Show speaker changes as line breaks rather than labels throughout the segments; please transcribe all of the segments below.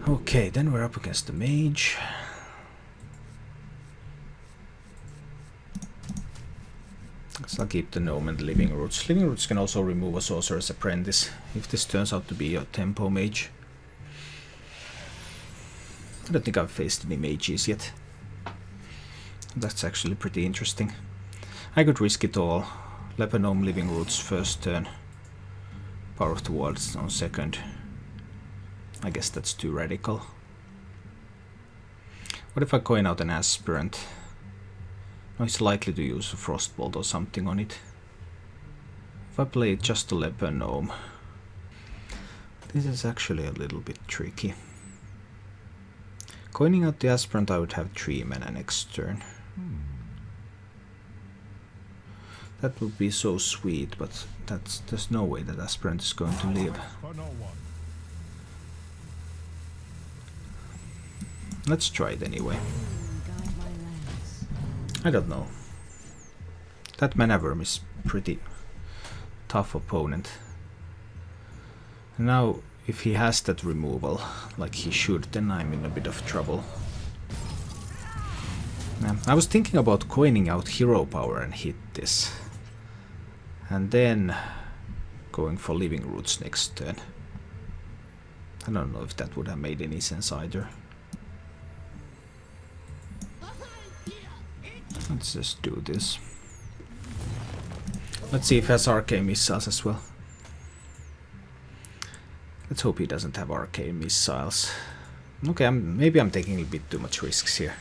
Okay, then we're up against the mage. So I'll keep the gnome and the living roots. Living roots can also remove a sorcerer's apprentice if this turns out to be a Tempo Mage. I don't think I've faced any mages yet. That's actually pretty interesting. I could risk it all. Leper gnome, living roots first turn. Power of the Wilds on second. I guess that's too radical. What if I coin out an aspirant? No, he's likely to use a frostbolt or something on it. If I play just a leper gnome, this is actually a little bit tricky. Coining out the aspirant, I would have 3 mana next turn. That would be so sweet, but there's no way that aspirant is going to live. Let's try it anyway. I don't know. That mana worm is pretty tough opponent. Now, if he has that removal, like he should, then I'm in a bit of trouble. I was thinking about coining out hero power and hit this. And then going for living roots next turn. I don't know if that would have made any sense either. Let's just do this. Let's see if he has arcane missiles as well. Let's hope he doesn't have arcane missiles. Okay, maybe I'm taking a bit too much risks here.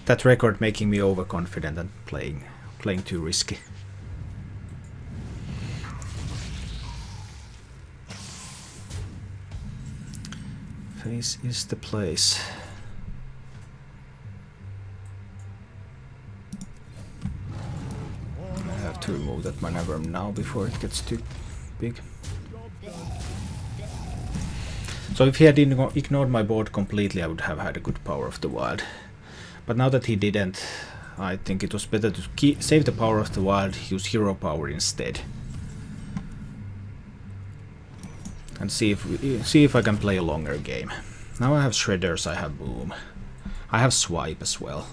That record making me overconfident and playing too risky. Face is the place. I have to remove that mana worm now before it gets too big. So if he had ignored my board completely, I would have had a good Power of the Wild. But now that he didn't, I think it was better to save the Power of the Wild, use hero power instead. And see if I can play a longer game. Now I have Shredders, I have Boom. I have Swipe as well.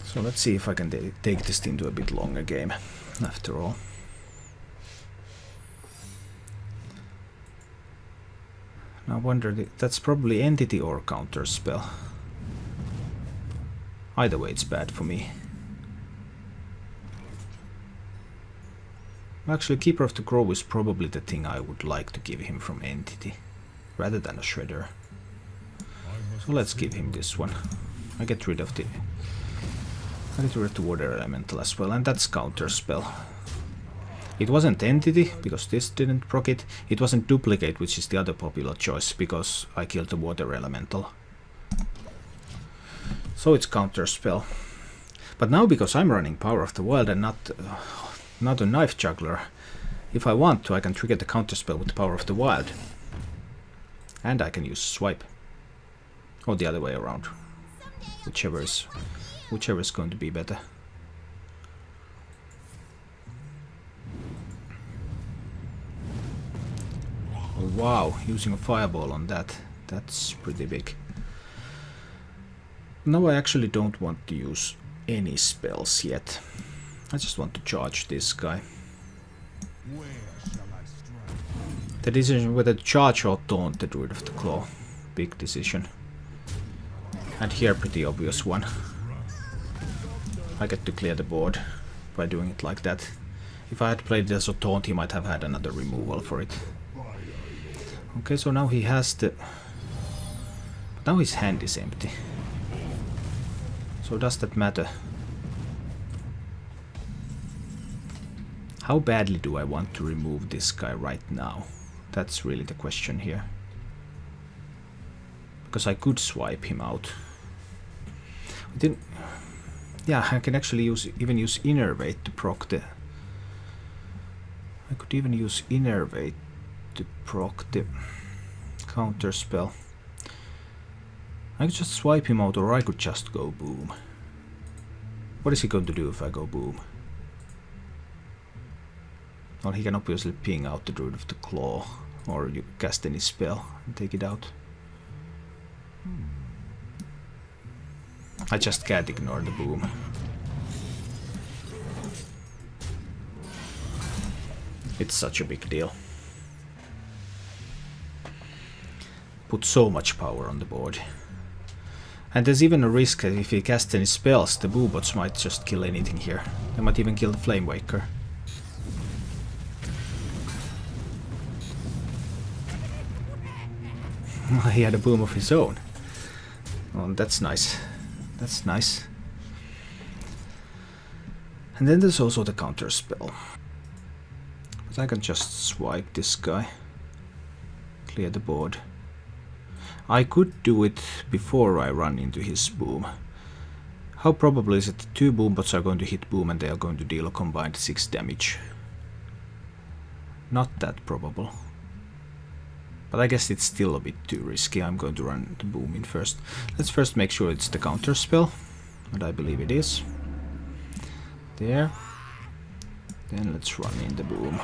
So let's see if I can take this into a bit longer game, after all. Now I wonder, that's probably entity or counter spell. Either way it's bad for me. Actually, Keeper of the Grove is probably the thing I would like to give him from entity, rather than a Shredder. So let's give him this one. I get rid of the water elemental as well, and that's counter spell. It wasn't entity, because this didn't proc it. It wasn't duplicate, which is the other popular choice, because I killed the water elemental. So it's counter spell. But now, because I'm running Power of the Wild and not a Knife Juggler, if I want to, I can trigger the counter spell with the Power of the Wild. And I can use Swipe. Or the other way around. Whichever is going to be better. Oh, wow, using a fireball on that's pretty big. Now I actually don't want to use any spells yet. I just want to charge this guy. The decision whether to charge or taunt the Druid of the Claw. Big decision. And here, pretty obvious one. I get to clear the board by doing it like that. If I had played it as a taunt, he might have had another removal for it. Okay, so now he has the... Now his hand is empty. So does that matter? How badly do I want to remove this guy right now? That's really the question here. Because I could swipe him out. Yeah, I can actually even use Innervate to proc the... I could even use Innervate to proc the counter spell. I could just swipe him out, or I could just go Boom. What is he going to do if I go Boom? Well, he can obviously ping out the Druid of the Claw, or you cast any spell and take it out. I just can't ignore the boom. It's such a big deal. Put so much power on the board. And there's even a risk that if he casts any spells, the boobots might just kill anything here. They might even kill the Flamewaker. He had a boom of his own. Oh, that's nice. That's nice. And then there's also the counter spell. But I can just swipe this guy. Clear the board. I could do it before I run into his boom. How probable is it that 2 boombots are going to hit boom and they are going to deal a combined 6 damage? Not that probable. But I guess it's still a bit too risky. I'm going to run the boom in first. Let's first make sure it's the counter spell. And I believe it is. There. Then let's run in the boom.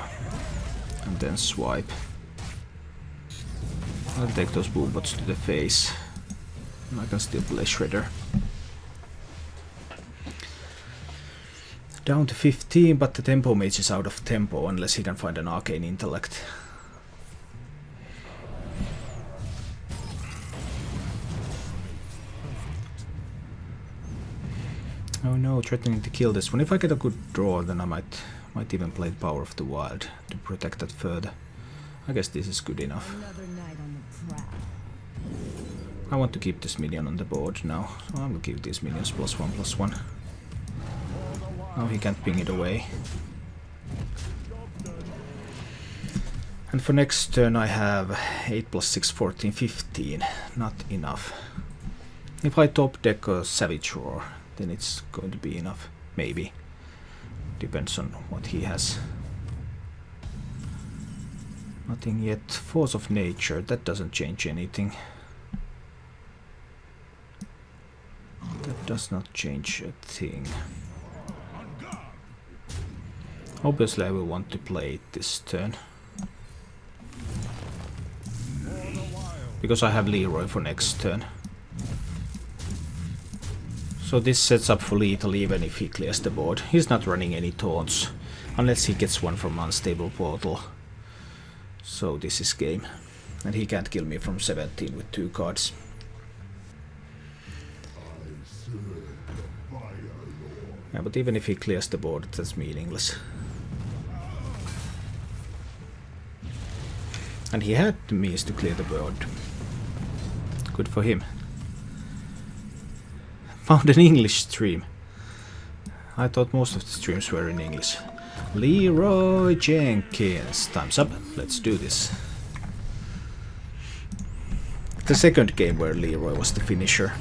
And then swipe. I'll take those boombots to the face. And I can still play Shredder. Down to 15, but the Tempo Mage is out of tempo unless he can find an Arcane Intellect. Oh no, threatening to kill this one. If I get a good draw, then I might even play the Power of the Wild to protect that further. I guess this is good enough. I want to keep this minion on the board now, so I will give these minions +1/+1. Now he can't ping it away. And for next turn I have 8 + 6, 14, 15. Not enough. If I top deck a Savage Roar, then it's going to be enough. Maybe. Depends on what he has. Nothing yet. Force of Nature, that doesn't change anything. That does not change a thing. Obviously I will want to play it this turn. Because I have Leeroy for next turn. So this sets up for lethal even if he clears the board. He's not running any taunts. Unless he gets one from Unstable Portal. So this is game. And he can't kill me from 17 with 2 cards. Yeah, but even if he clears the board, that's meaningless. And he had the means to clear the board. Good for him. Found an English stream. I thought most of the streams were in English. Leeroy Jenkins. Time's up. Let's do this. The second game where Leeroy was the finisher.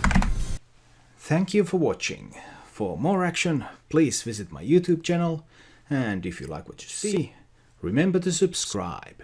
Thank you for watching. For more action, please visit my YouTube channel. And if you like what you see, remember to subscribe.